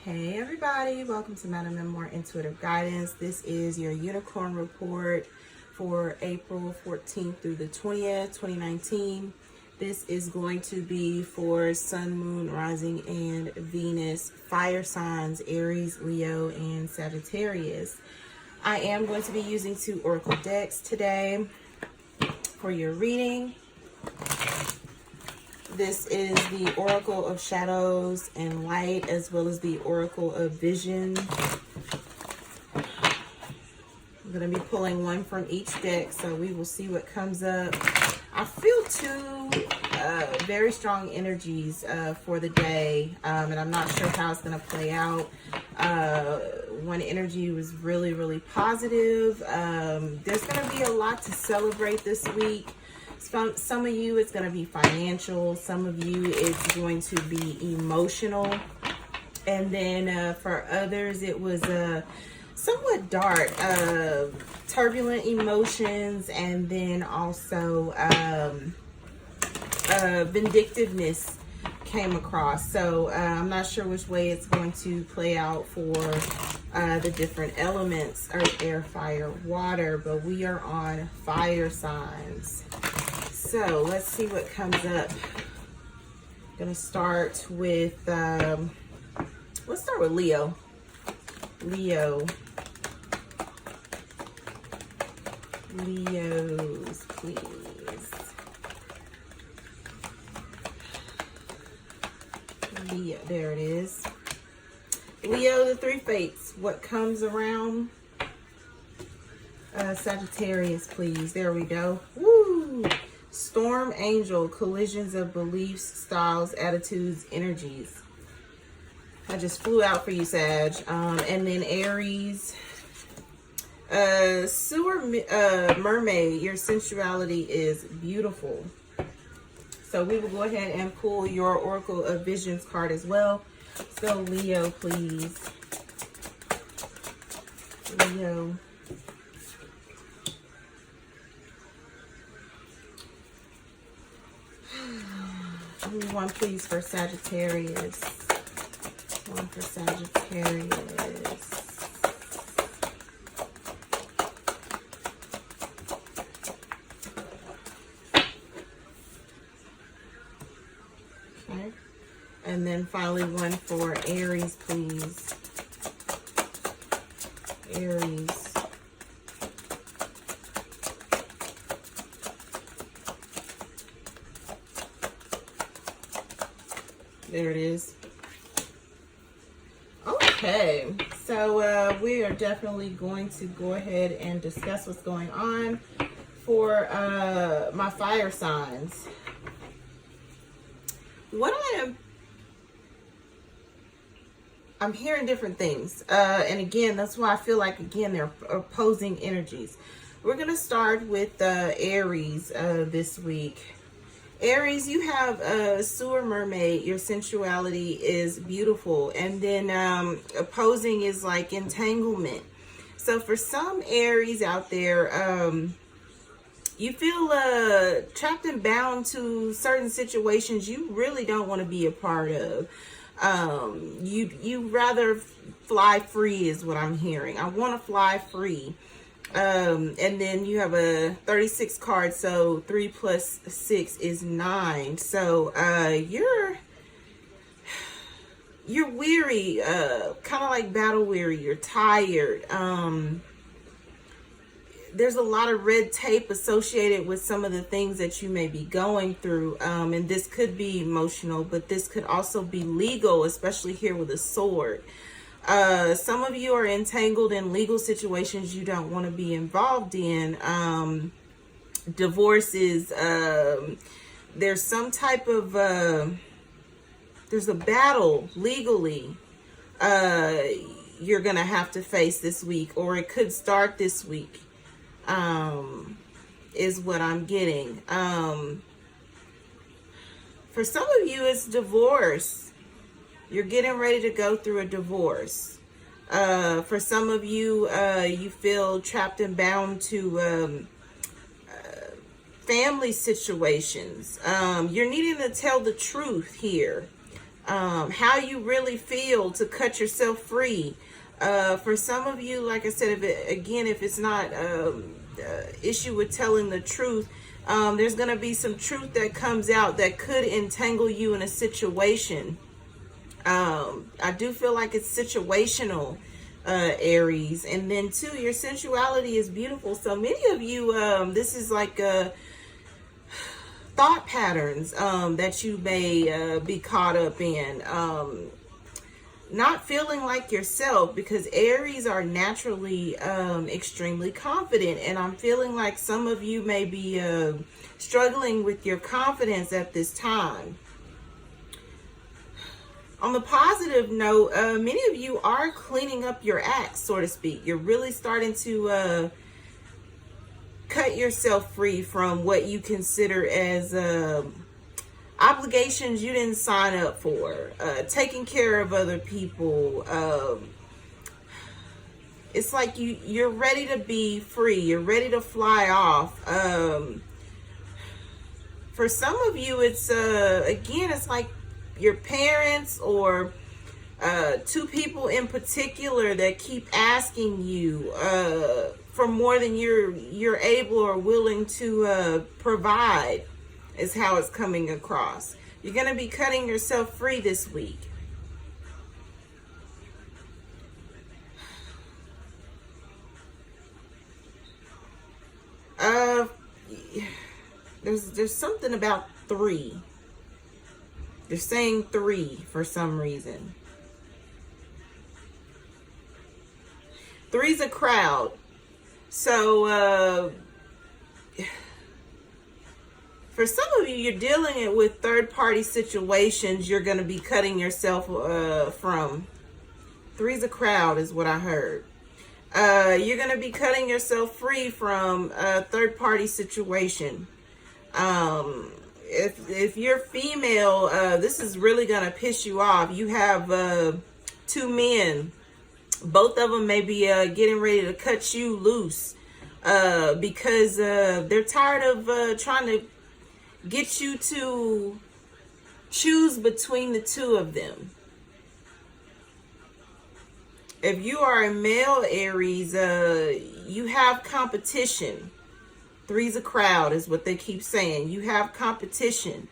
Hey everybody, welcome to Madam Memoir Intuitive Guidance. This is your unicorn report for April 14th through the 20th, 2019. This is going to be for Sun, Moon, Rising, and Venus fire signs, Aries, Leo, and Sagittarius. I am going to be using 2 oracle decks today for your reading. This is the Oracle of Shadows and Light, as well as the Oracle of Vision. I'm going to be pulling one from each deck, so we will see what comes up. I feel 2 very strong energies for the day, and I'm not sure how it's going to play out. One energy was really positive. There's going to be a lot to celebrate this week. Some of you, it's going to be financial. Some of you, it's going to be emotional. And then for others, it was somewhat dark, turbulent emotions, and then also vindictiveness came across. So I'm not sure which way it's going to play out for the different elements, earth, air, fire, water, but we are on fire signs. So let's see what comes up. I'm gonna start with, let's start with Leo. Leos, please. Leo, there it is. Leo, the 3 fates. What comes around? Sagittarius, please. There we go. Woo! Storm Angel, collisions of beliefs, styles, attitudes, energies. I just flew out for you, Sag. And then Aries. Mermaid, your sensuality is beautiful. So we will go ahead and pull your Oracle of Visions card as well. So Leo, please. Leo. One, please, for Sagittarius. One for Sagittarius. Okay. And then finally, one for Aries, please. Aries. There it is. Okay, so we are definitely going to go ahead and discuss what's going on for my fire signs. What I'm hearing different things, and again, that's why I feel like, again, they're opposing energies. We're going to start with Aries this week. Aries, you have a sewer mermaid. Your sensuality is beautiful. And then opposing is like entanglement. So for some Aries out there, you feel trapped and bound to certain situations you really don't want to be a part of. You rather fly free is what I'm hearing. I want to fly free. And then you have a 36 card, so 3 plus 6 is 9. So you're weary, kind of like battle weary. You're tired. There's a lot of red tape associated with some of the things that you may be going through, and this could be emotional, but this could also be legal, especially here with a sword. Some of you are entangled in legal situations you don't want to be involved in. Divorces, there's some type of, there's a battle legally you're going to have to face this week, or it could start this week, is what I'm getting. For some of you, it's divorce. You're getting ready to go through a divorce. For some of you, you feel trapped and bound to family situations. You're needing to tell the truth here. how you really feel to cut yourself free. For some of you, like I said, if it's not issue with telling the truth, there's going to be some truth that comes out that could entangle you in a situation. I do feel like it's situational, Aries. And then too, your sensuality is beautiful. So many of you, this is like thought patterns that you may be caught up in. Not feeling like yourself, because Aries are naturally extremely confident, and I'm feeling like some of you may be struggling with your confidence at this time. On the positive note, many of you are cleaning up your act, so to speak. You're really starting to cut yourself free from what you consider as obligations you didn't sign up for, taking care of other people. It's like you're ready to be free. You're ready to fly off. For some of you, it's again, it's like your parents or two people in particular that keep asking you for more than you're able or willing to provide. Is how it's coming across. You're going to be cutting yourself free this week. There's something about 3. They're saying 3 for some reason. 3's a crowd. So for some of you, you're dealing with third-party situations you're going to be cutting yourself from. 3's a crowd is what I heard. You're going to be cutting yourself free from a third-party situation. If you're female, this is really going to piss you off. You have 2 men. Both of them may be getting ready to cut you loose because they're tired of trying to get you to choose between the 2 of them. If you are a male Aries, you have competition. 3's a crowd is what they keep saying. You have competition.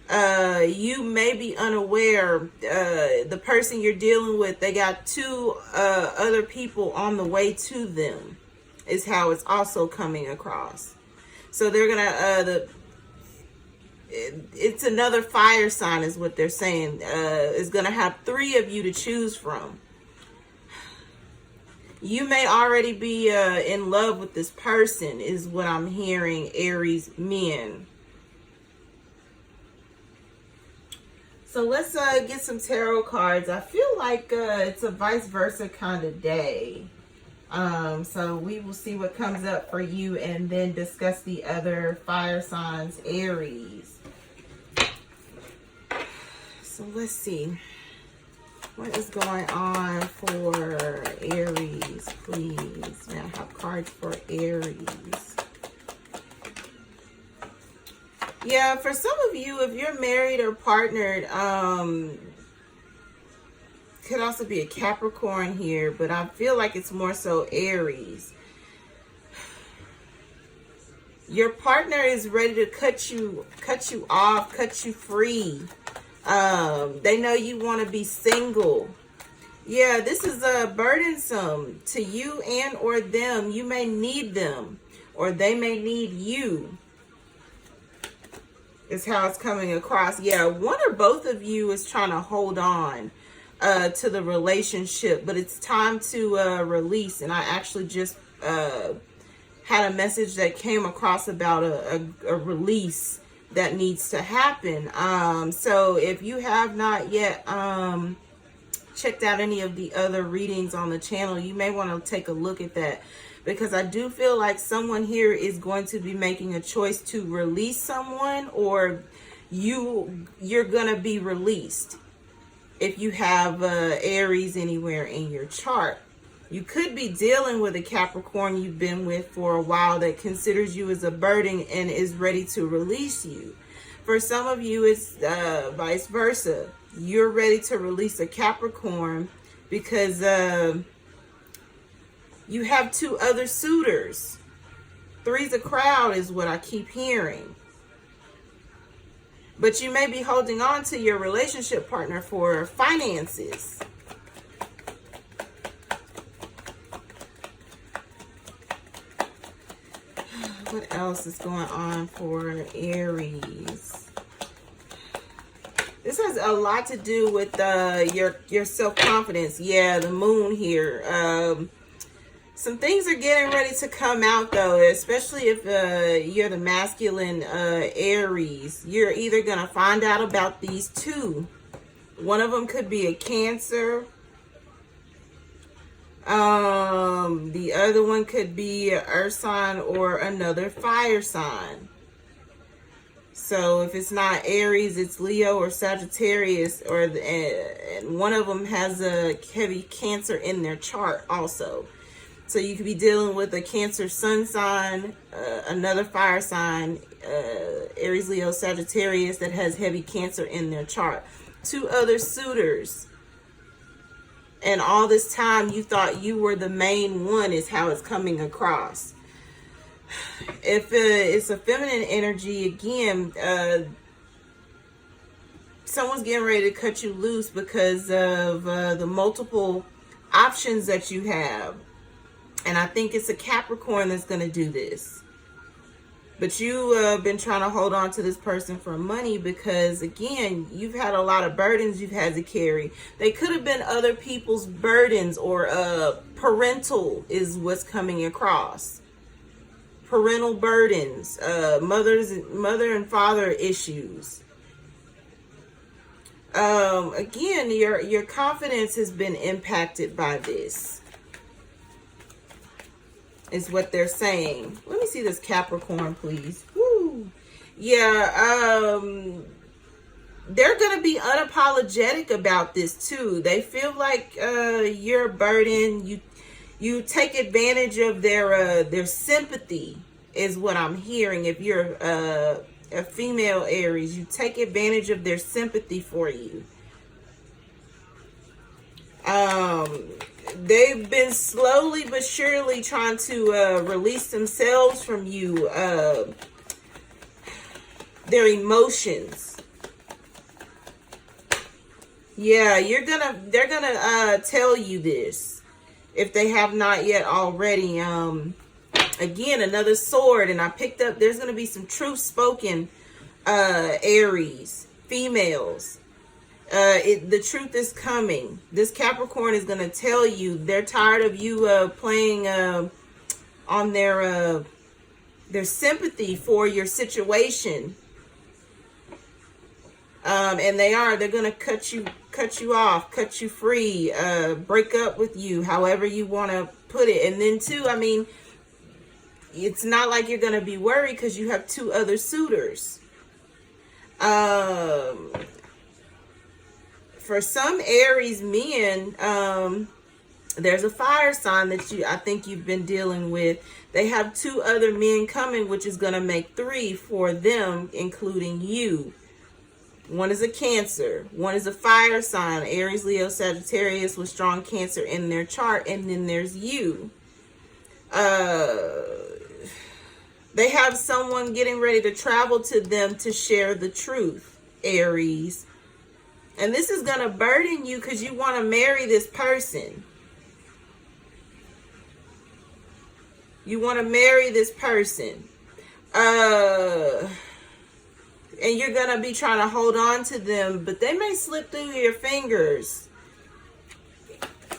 You may be unaware, the person you're dealing with, they got 2 other people on the way to them, is how it's also coming across. So they're gonna it's another fire sign is what they're saying. Is going to have 3 of you to choose from. You may already be in love with this person is what I'm hearing, Aries men. So let's get some tarot cards. I feel like it's a vice versa kind of day. So we will see what comes up for you and then discuss the other fire signs, Aries. So let's see. What is going on for Aries, please? Now I have cards for Aries. Yeah, for some of you, if you're married or partnered, could also be a Capricorn here, but I feel like it's more so Aries. Your partner is ready to cut you off, cut you free. They know you want to be single. Yeah, this is burdensome to you and or them. You may need them or they may need you. Is how it's coming across. Yeah, one or both of you is trying to hold on to the relationship, but it's time to release. And I actually just had a message that came across about a release that needs to happen. So if you have not yet checked out any of the other readings on the channel, you may want to take a look at that, because I do feel like someone here is going to be making a choice to release someone, or you're gonna be released. If you have Aries anywhere in your chart, you could be dealing with a Capricorn you've been with for a while that considers you as a burden and is ready to release you. For some of you, it's vice versa. You're ready to release a Capricorn because you have 2 other suitors. 3's a crowd is what I keep hearing. But you may be holding on to your relationship partner for finances. What else is going on for Aries? This has a lot to do with your self-confidence. Yeah, the moon here. Some things are getting ready to come out, though, especially if you're the masculine Aries. You're either going to find out about these 2. One of them could be a Cancer. The other one could be an earth sign or another fire sign. So if it's not Aries, it's Leo or Sagittarius, and one of them has a heavy Cancer in their chart also. So you could be dealing with a Cancer sun sign, another fire sign, Aries, Leo, Sagittarius that has heavy Cancer in their chart. 2 other suitors. And all this time you thought you were the main one is how it's coming across. If it's a feminine energy, again, someone's getting ready to cut you loose because of the multiple options that you have. And I think it's a Capricorn that's going to do this. But you've been trying to hold on to this person for money because, again, you've had a lot of burdens you've had to carry. They could have been other people's burdens, or parental is what's coming across. Parental burdens, mother and father issues. Again, your confidence has been impacted by this, is what they're saying. Let me see this Capricorn, please. Woo. Yeah, they're going to be unapologetic about this too. They feel like you're a burden. You take advantage of their sympathy is what I'm hearing. If you're a female Aries, you take advantage of their sympathy for you. They've been slowly but surely trying to release themselves from you, their emotions. Yeah, they're gonna tell you this if they have not yet already. Again, another sword, and I picked up, there's gonna be some truth spoken, Aries, females. The truth is coming. This Capricorn is going to tell you they're tired of you playing on their sympathy for your situation. And they're going to cut you off, cut you free, break up with you, however you want to put it. And then too, I mean, it's not like you're going to be worried because you have 2 other suitors. For some Aries men, there's a fire sign that I think you've been dealing with. They have 2 other men coming, which is going to make 3 for them, including you. One is a Cancer. One is a fire sign, Aries, Leo, Sagittarius with strong Cancer in their chart. And then there's you. They have someone getting ready to travel to them to share the truth, Aries. And this is going to burden you because you want to marry this person. You want to marry this person. And you're going to be trying to hold on to them, but they may slip through your fingers.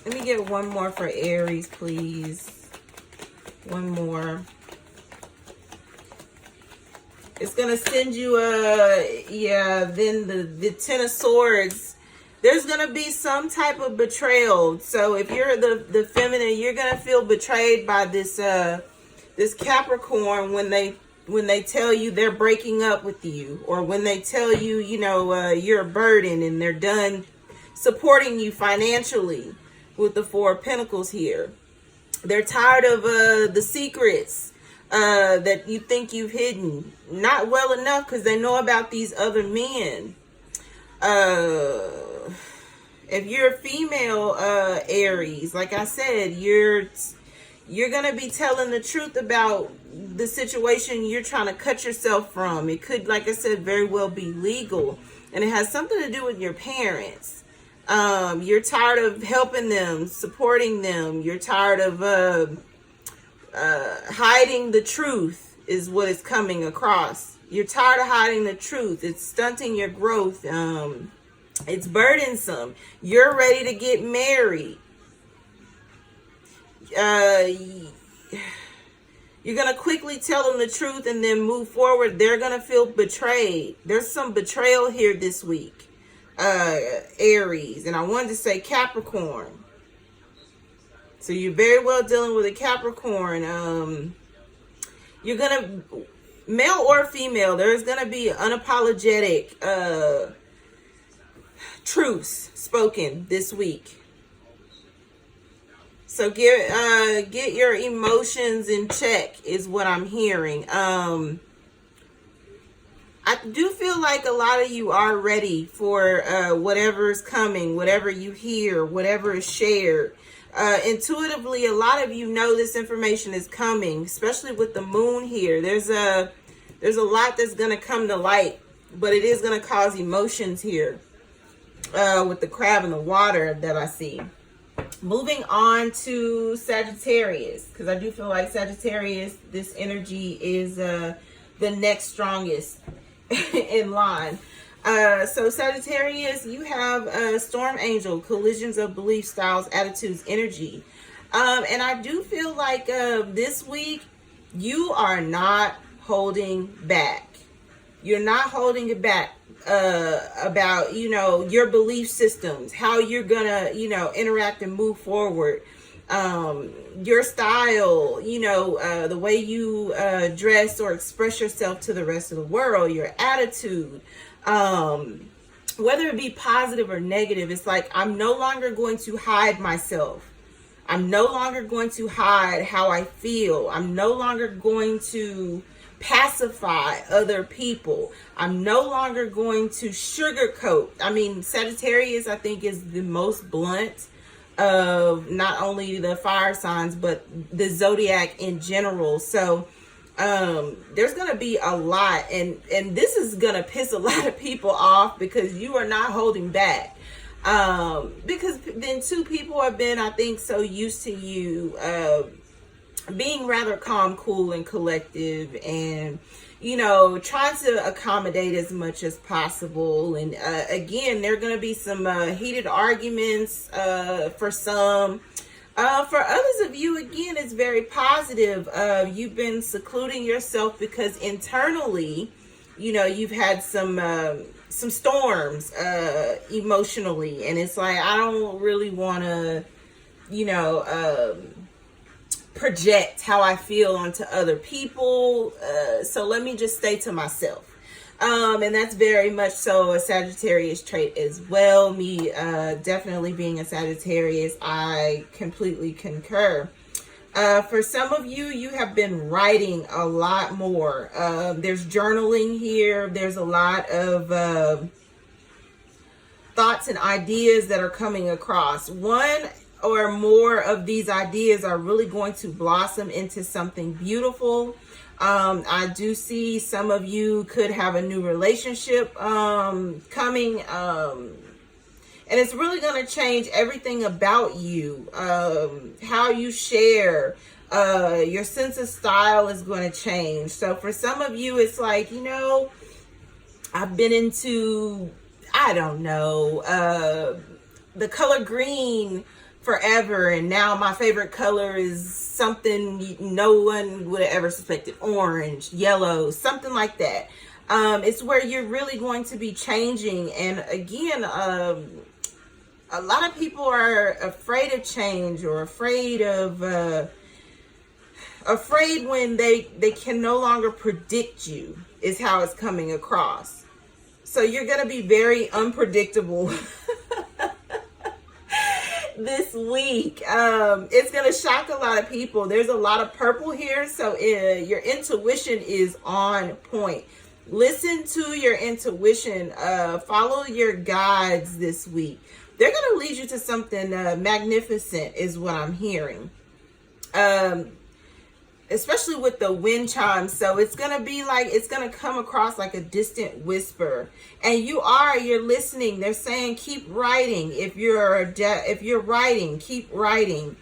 Let me get one more for Aries, please. One more. It's going to send you then the 10 of Swords. There's going to be some type of betrayal. So if you're the feminine, you're going to feel betrayed by this Capricorn when they tell you they're breaking up with you, or when they tell you, you're a burden and they're done supporting you financially with the 4 of Pentacles here. They're tired of the secrets that you think you've hidden. Not well enough because they know about these other men. If you're a female Aries, like I said, you're gonna be telling the truth about the situation you're trying to cut yourself from. It could, like I said, very well be legal, and it has something to do with your parents. You're tired of helping them, supporting them. You're tired of hiding the truth is what is coming across. You're tired of hiding the truth. It's stunting your growth. It's burdensome. You're ready to get married. You're going to quickly tell them the truth and then move forward. They're going to feel betrayed. There's some betrayal here this week, Aries. And I wanted to say Capricorn. So you're very well dealing with a Capricorn. You're going to, male or female, there's going to be unapologetic truths spoken this week. So get your emotions in check is what I'm hearing. I do feel like a lot of you are ready for whatever is coming, whatever you hear, whatever is shared. Intuitively, a lot of you know this information is coming, especially with the moon here. There's a lot that's going to come to light, but it is going to cause emotions here with the crab in the water that I see. Moving on to Sagittarius, because I do feel like Sagittarius, this energy is the next strongest in line. So Sagittarius, you have Storm Angel, collisions of belief, styles, attitudes, energy. And I do feel like this week, you are not holding back. You're not holding it back about, your belief systems, how you're gonna, interact and move forward. Your style, the way you dress or express yourself to the rest of the world, your attitude, whether it be positive or negative. It's like, I'm no longer going to hide myself. I'm no longer going to hide how I feel. I'm no longer going to pacify other people. I'm no longer going to sugarcoat. I mean, Sagittarius, I think, is the most blunt of not only the fire signs, but the zodiac in general. So there's going to be a lot, and this is going to piss a lot of people off because you are not holding back. Because then two people have been, I think, so used to you being rather calm, cool, and collective, and trying to accommodate as much as possible. And again, there are going to be some heated arguments for some. For others of you, again, it's very positive. You've been secluding yourself because internally, you've had some storms emotionally, and it's like, I don't really want to, project how I feel onto other people. So let me just stay to myself. And that's very much so a Sagittarius trait as well. Me definitely being a Sagittarius, I completely concur. For some of you, you have been writing a lot more. There's journaling here. There's a lot of thoughts and ideas that are coming across. One or more of these ideas are really going to blossom into something beautiful. I do see some of you could have a new relationship coming, and it's really going to change everything about you. How you share, your sense of style is going to change. So for some of you, it's like, I've been into, I don't know, the color green forever, and now my favorite color is something no one would have ever suspected. Orange, yellow, something like that. It's where you're really going to be changing. And again, a lot of people are afraid of change, or afraid when they can no longer predict you, is how it's coming across. So you're going to be very unpredictable this week. It's going to shock a lot of people. There's a lot of purple here, so your intuition is on point. Listen to your intuition. Follow your guides this week. They're going to lead you to something magnificent is what I'm hearing. Especially with the wind chimes. So it's going to be like, it's going to come across like a distant whisper. And you're listening. They're saying, keep writing. If you're writing, keep writing.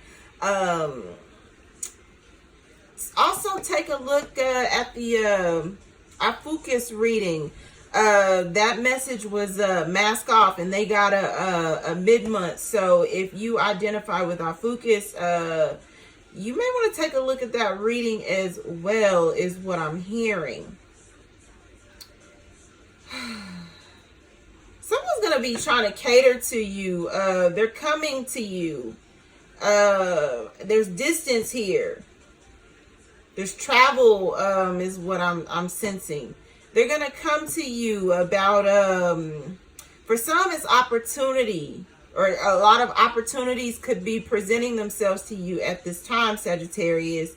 Also take a look at the Afukis reading. That message was mask off, and they got a mid-month. So if you identify with Afukis, you may want to take a look at that reading as well, is what I'm hearing. Someone's going to be trying to cater to you. They're coming to you. There's distance here. There's travel, is what I'm sensing. They're going to come to you about, for some it's opportunity, or a lot of opportunities could be presenting themselves to you at this time, Sagittarius.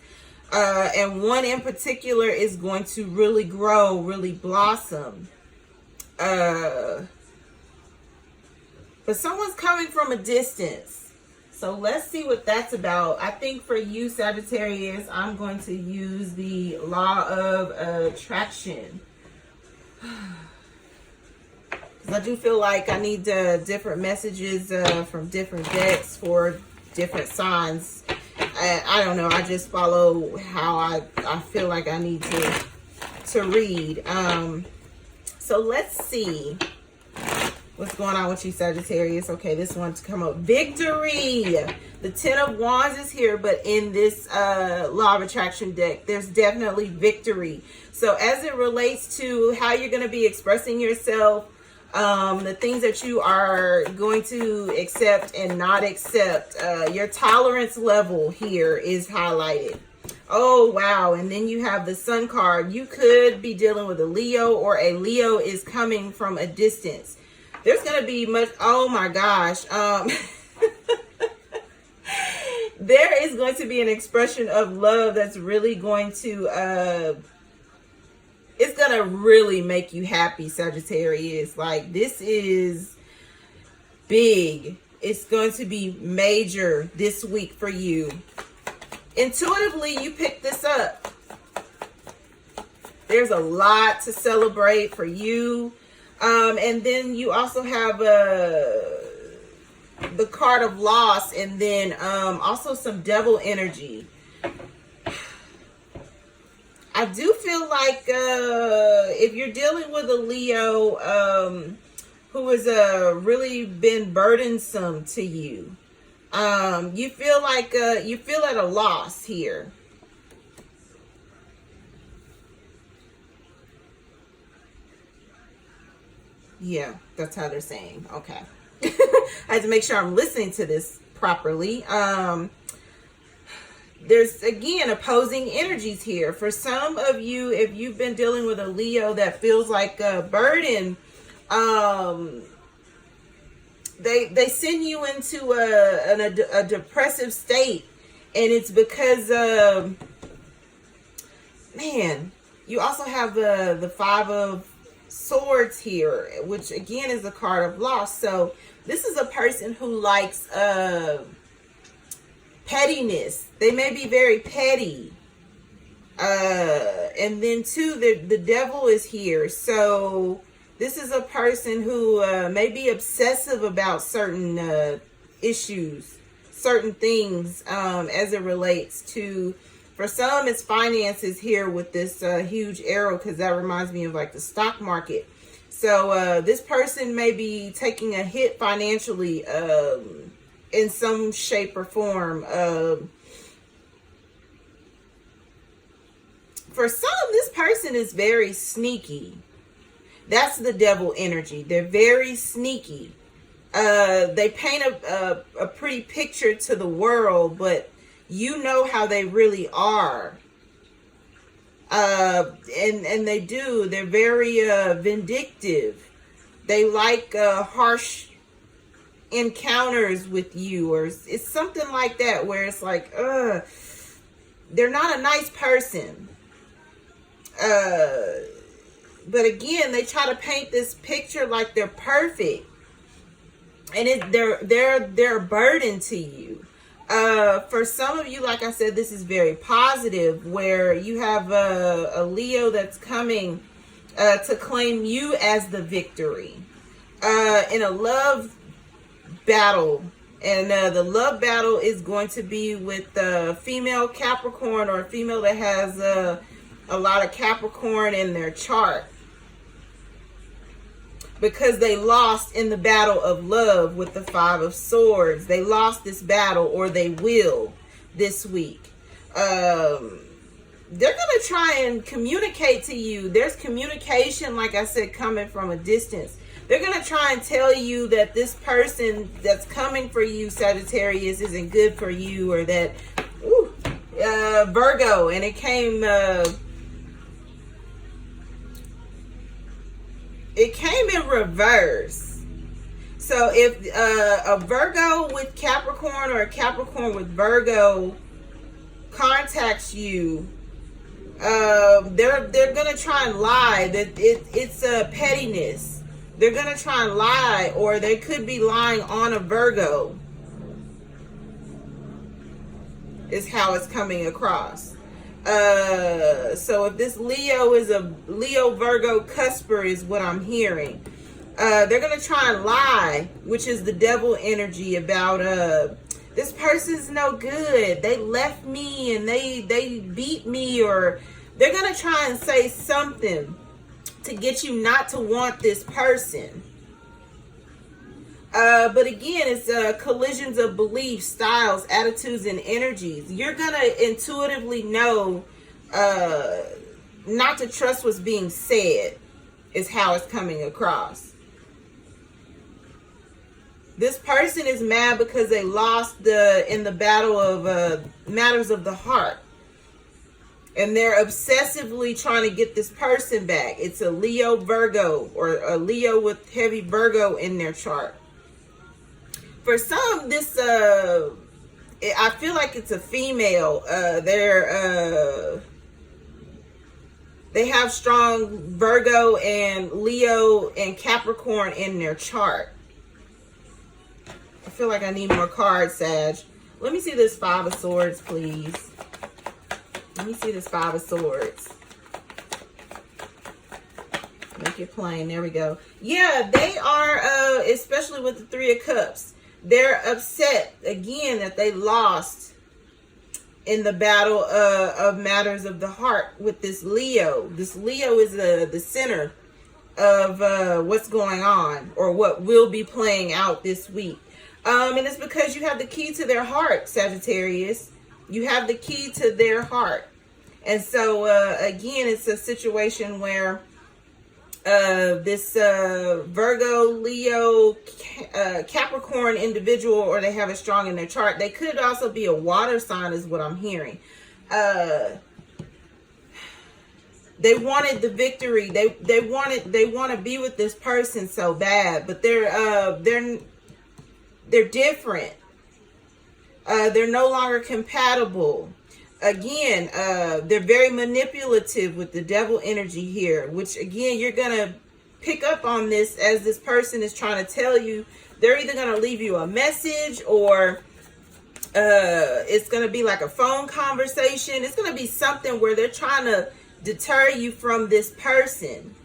And one in particular is going to really grow, really blossom. But someone's coming from a distance. So let's see what that's about. I think for you, Sagittarius, I'm going to use the law of attraction. Because I do feel like I need different messages from different decks for different signs. I don't know. I just follow how I feel like I need to read. So let's see what's going on with you, Sagittarius. Okay, this one's come up. Victory. The Ten of Wands is here, but in this Law of Attraction deck, there's definitely victory. So as it relates to how you're going to be expressing yourself, the things that you are going to accept and not accept, your tolerance level here is highlighted. Oh, wow. And then you have the Sun card. You could be dealing with a Leo, or a Leo is coming from a distance. There's going to be much, oh my gosh. There is going to be an expression of love that's really going to, it's going to really make you happy, Sagittarius. Like, this is big. It's going to be major this week for you. Intuitively, you pick this up. There's a lot to celebrate for you. And then you also have the card of loss, and then also some devil energy. I do feel like if you're dealing with a Leo who has really been burdensome to you, you feel like you feel at a loss here. Yeah, that's how they're saying. Okay. I had to make sure I'm listening to this properly. There's, again, opposing energies here. For some of you, if you've been dealing with a Leo that feels like a burden, they send you into a depressive state. And it's because, man, you also have the Five of Swords here, which again is a card of loss. So this is a person who likes pettiness. They may be very petty. And then too, the devil is here. So this is a person who may be obsessive about certain issues, certain things, as it relates to, for some, it's finances here with this huge arrow, because that reminds me of like the stock market. So this person may be taking a hit financially in some shape or form. For some, this person is very sneaky. That's the devil energy. They're very sneaky. They paint a pretty picture to the world, but you know how they really are. And they do. They're very vindictive. They like harsh encounters with you, or it's something like that, where it's like, they're not a nice person. But again, they try to paint this picture like they're perfect, and they're a burden to you. For some of you, like I said, this is very positive, where you have a Leo that's coming to claim you as the victory in a love battle. And the love battle is going to be with a female Capricorn, or a female that has a lot of Capricorn in their chart, because they lost in the battle of love with the Five of Swords. They lost this battle, or they will this week. They're going to try and communicate to you. There's communication, like I said, coming from a distance. They're going to try and tell you that this person that's coming for you, Sagittarius, isn't good for you, or that, Virgo, and it came in reverse. So if a Virgo with Capricorn, or a Capricorn with Virgo contacts you, they're gonna try and lie that it's a pettiness. They're gonna try and lie, or they could be lying on a Virgo, is how it's coming across. So if this Leo is a Leo Virgo cusper, is what I'm hearing. They're gonna try and lie, which is the devil energy, about this person's no good, they left me, and they beat me, or they're gonna try and say something to get you not to want this person. But again, it's collisions of beliefs, styles, attitudes, and energies. You're going to intuitively know not to trust what's being said, is how it's coming across. This person is mad because they lost in the battle of matters of the heart. And they're obsessively trying to get this person back. It's a Leo Virgo, or a Leo with heavy Virgo in their chart. For some, this I feel like it's a female. They have strong Virgo and Leo and Capricorn in their chart. I feel like I need more cards, Sag. Let me see this Five of Swords, please. Let me see this Five of Swords. Make it plain. There we go. Yeah, they are, especially with the Three of Cups, they're upset again that they lost in the battle of matters of the heart with this Leo. This Leo is the center of what's going on, or what will be playing out this week. And it's because you have the key to their heart, Sagittarius. You have the key to their heart. And so, again, it's a situation where this Virgo, Leo, Capricorn individual, or they have it strong in their chart. They could also be a water sign, is what I'm hearing. They wanted the victory. They want to be with this person so bad, but they're different. They're no longer compatible. Again, they're very manipulative with the devil energy here, which again, you're going to pick up on this as this person is trying to tell you. They're either going to leave you a message, or it's going to be like a phone conversation. It's going to be something where they're trying to deter you from this person.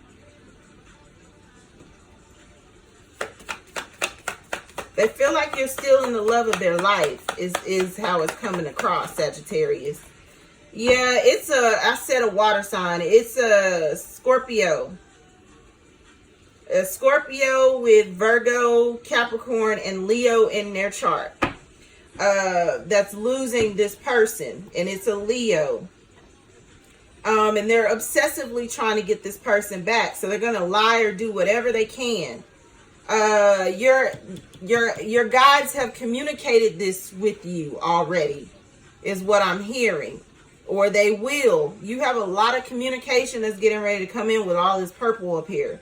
They feel like you're still in the love of their life, is how it's coming across, Sagittarius. Yeah, it's I said a water sign. It's a Scorpio. A Scorpio with Virgo, Capricorn, and Leo in their chart. That's losing this person, and it's a Leo. And they're obsessively trying to get this person back. So they're going to lie or do whatever they can. Your guides have communicated this with you already, is what I'm hearing, or they will. You have a lot of communication that's getting ready to come in with all this purple up here.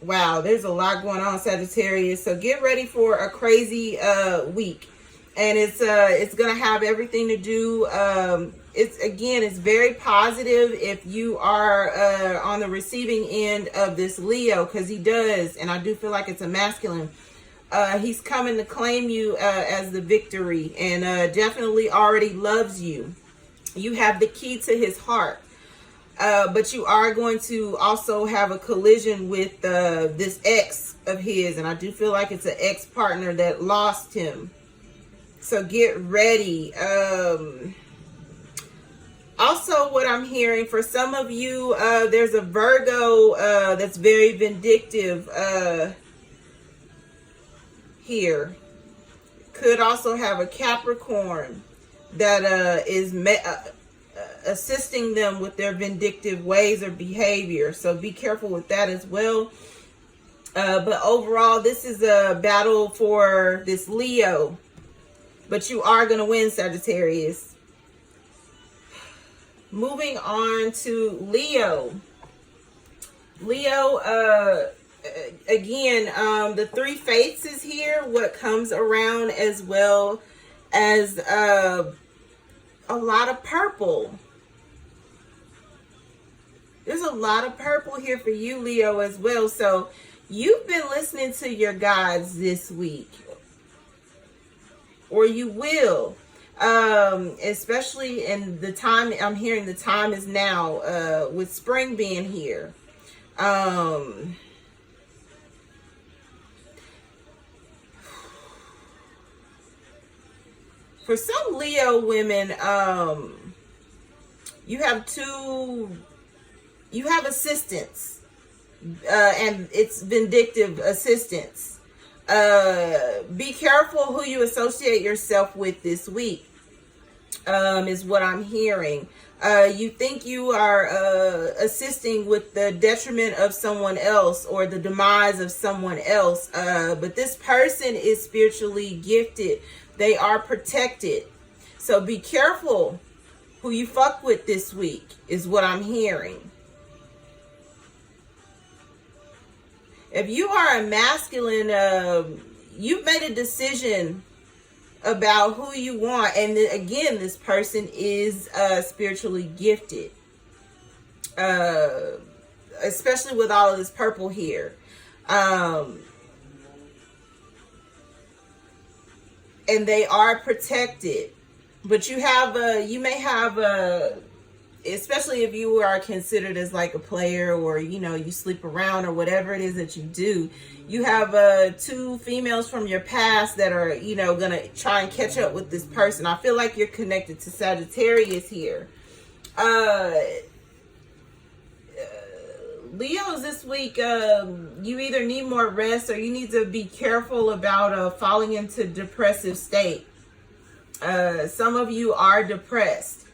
Wow, there's a lot going on, Sagittarius. So get ready for a crazy week, and it's gonna have everything to do. it's very positive if you are on the receiving end of this Leo, because he does, and I do feel like it's a masculine. He's coming to claim you as the victory, and definitely already loves you. You have the key to his heart. But you are going to also have a collision with this ex of his. And I do feel like it's an ex-partner that lost him. So get ready. Also, what I'm hearing, for some of you, there's a Virgo that's very vindictive here. Could also have a Capricorn that is assisting them with their vindictive ways or behavior. So be careful with that as well. But overall, this is a battle for this Leo. But you are going to win, Sagittarius. Moving on to Leo. Leo, again, the three fates is here. What comes around, as well as a lot of purple. There's a lot of purple here for you, Leo, as well. So you've been listening to your guides this week, or you will, especially in the time. I'm hearing the time is now, with spring being here. For some Leo women, you have assistance, and it's vindictive assistance. Be careful who you associate yourself with this week, is what I'm hearing. You think you are assisting with the detriment of someone else or the demise of someone else, but this person is spiritually gifted. They are protected. So be careful who you fuck with this week, is what I'm hearing. If you are a masculine, you've made a decision about who you want. And again, this person is spiritually gifted. Especially with all of this purple here. And they are protected. But you may have especially if you are considered as like a player, or you sleep around, or whatever it is that you do, you have two females from your past that are gonna try and catch up with this person. I feel like you're connected to Sagittarius here. Leos, this week, you either need more rest, or you need to be careful about falling into depressive state. Some of you are depressed.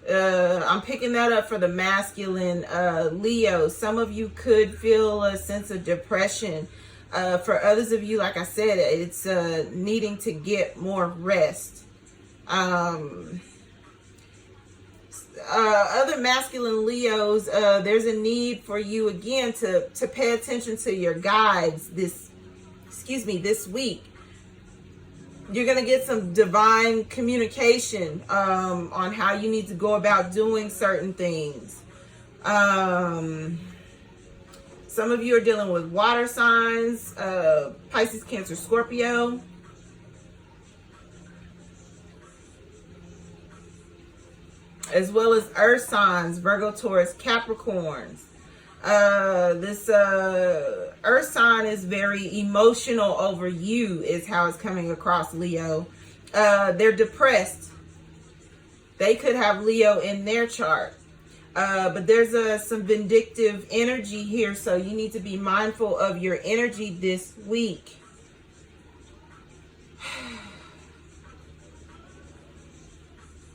I'm picking that up for the masculine Leo. Some of you could feel a sense of depression. For others of you, like I said, it's needing to get more rest. Other masculine Leos, there's a need for you again to pay attention to your guides this week. You're going to get some divine communication on how you need to go about doing certain things. Some of you are dealing with water signs, Pisces, Cancer, Scorpio. As well as earth signs, Virgo, Taurus, Capricorns. This earth sign is very emotional over you, is how it's coming across, Leo. They're depressed. They could have Leo in their chart. But there's some vindictive energy here, so you need to be mindful of your energy this week.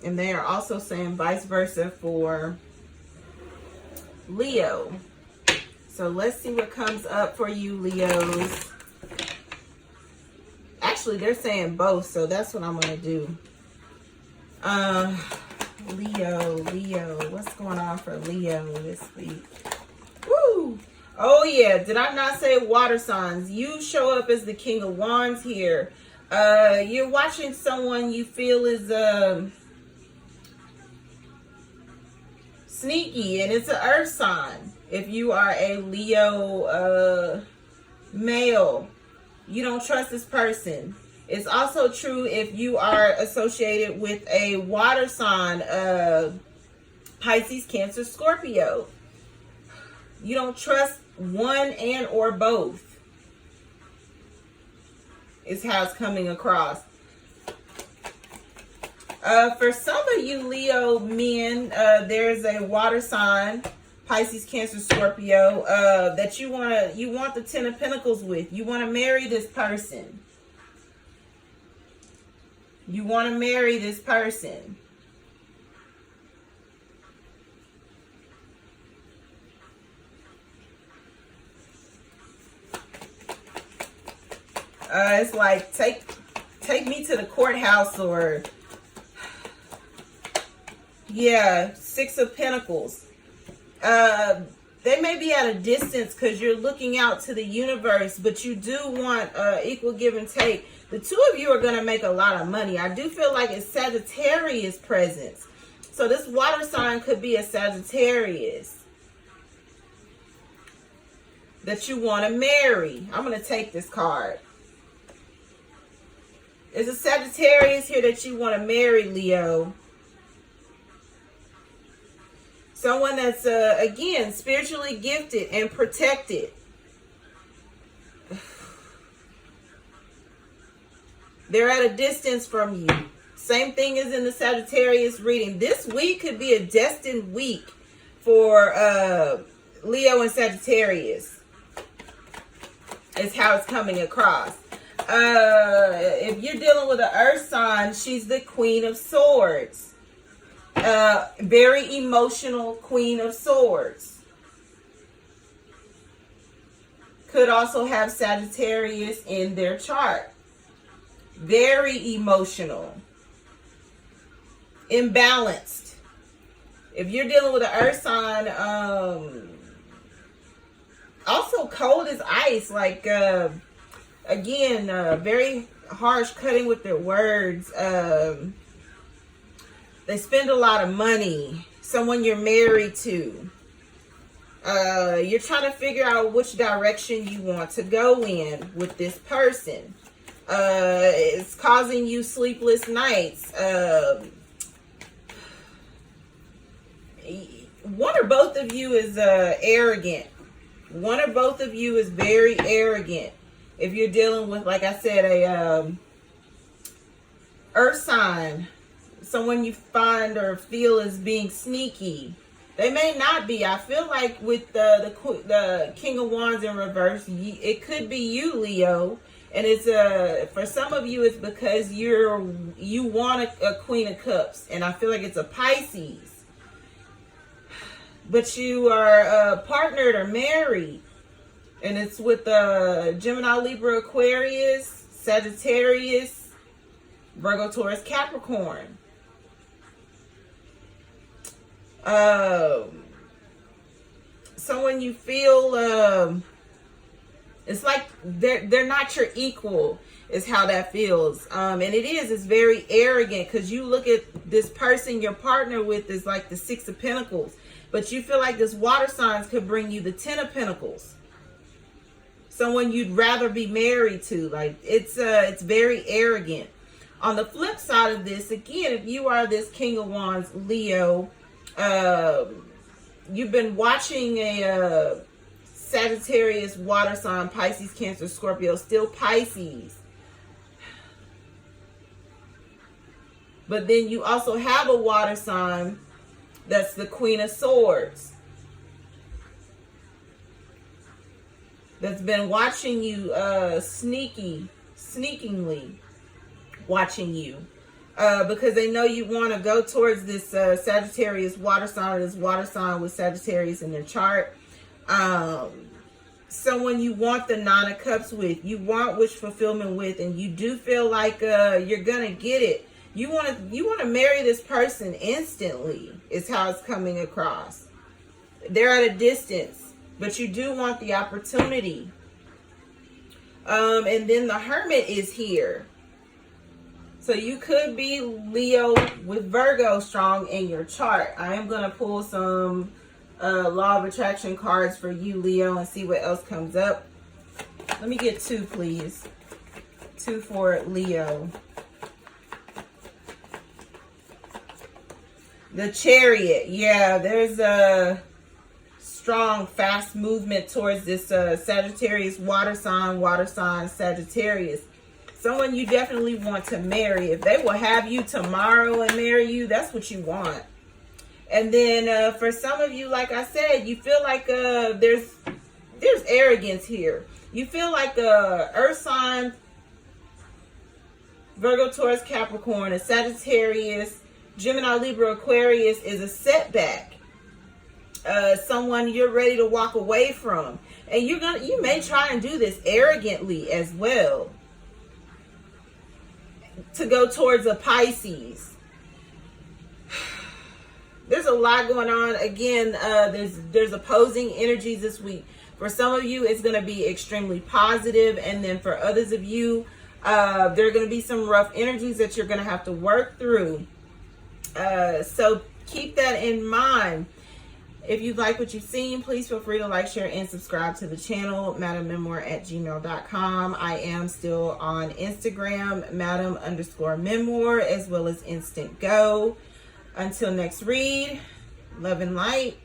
And they are also saying vice versa for Leo. So let's see what comes up for you, Leos. Actually, they're saying both, so that's what I'm going to do. Leo, what's going on for Leo this week? Woo! Oh, yeah. Did I not say water signs? You show up as the King of Wands here. You're watching someone you feel is sneaky, and it's an earth sign. If you are a Leo male, you don't trust this person. It's also true if you are associated with a water sign, Pisces, Cancer, Scorpio. You don't trust one and or both. Is how it's coming across. For some of you Leo men, there's a water sign, Pisces, Cancer, Scorpio, that you want the Ten of Pentacles with. You want to marry this person. You want to marry this person. It's like take me to the courthouse, or yeah, Six of Pentacles. They may be at a distance because you're looking out to the universe, but you do want equal give and take. The two of you are going to make a lot of money. I do feel like it's Sagittarius presence. So this water sign could be a Sagittarius that you want to marry. I'm going to take this card. There's a Sagittarius here that you want to marry, Leo. Someone that's, again, spiritually gifted and protected. They're at a distance from you. Same thing as in the Sagittarius reading. This week could be a destined week for Leo and Sagittarius. Is how it's coming across. If you're dealing with an earth sign, she's the Queen of Swords. Very emotional Queen of Swords. Could also have Sagittarius in their chart. Very emotional. Imbalanced. If you're dealing with an earth sign, also cold as ice. Like, again, very harsh, cutting with their words. They spend a lot of money. Someone you're married to. You're trying to figure out which direction you want to go in with this person. It's causing you sleepless nights. One or both of you is arrogant. One or both of you is very arrogant. If you're dealing with, like I said, a earth sign, someone you find or feel is being sneaky. They may not be. I feel like with the King of Wands in reverse, it could be you, Leo. And it's for some of you, it's because you want a Queen of Cups, and I feel like it's a Pisces. But you are partnered or married, and it's with Gemini, Libra, Aquarius, Sagittarius, Virgo, Taurus, Capricorn. Someone you feel it's like they're not your equal, is how that feels. And it's very arrogant, because you look at this person you're partnered with is like the Six of Pentacles, but you feel like this water signs could bring you the Ten of Pentacles. Someone you'd rather be married to. Like, it's very arrogant. On the flip side of this, again, if you are this King of Wands, Leo, you've been watching a Sagittarius water sign, Pisces, Cancer, Scorpio, still Pisces. But then you also have a water sign that's the Queen of Swords, that's been watching you, sneakingly watching you. Because they know you want to go towards this Sagittarius water sign, this water sign with Sagittarius in their chart. Someone you want the Nine of Cups with, you want wish fulfillment with, and you do feel like you're gonna get it. You want to marry this person instantly, is how it's coming across. They're at a distance, but you do want the opportunity. And then the Hermit is here. So you could be Leo with Virgo strong in your chart. I am going to pull some law of attraction cards for you, Leo, and see what else comes up. Let me get 2, please. 2 for Leo. The Chariot. Yeah, there's a strong, fast movement towards this Sagittarius water sign, Sagittarius. Someone you definitely want to marry. If they will have you tomorrow and marry you, that's what you want. And then for some of you, like I said, you feel like there's arrogance here. You feel like Earth sign, Virgo, Taurus, Capricorn, a Sagittarius, Gemini, Libra, Aquarius is a setback. Someone you're ready to walk away from. And you may try and do this arrogantly as well. To go towards a Pisces. There's a lot going on. Again, there's opposing energies this week. For some of you, it's going to be extremely positive, and then for others of you, there are going to be some rough energies that you're going to have to work through. So keep that in mind. If you like what you've seen, please feel free to like, share, and subscribe to the channel, madammemoir@gmail.com. I am still on Instagram, madam_memoir, as well as Instant Go. Until next read, love and light.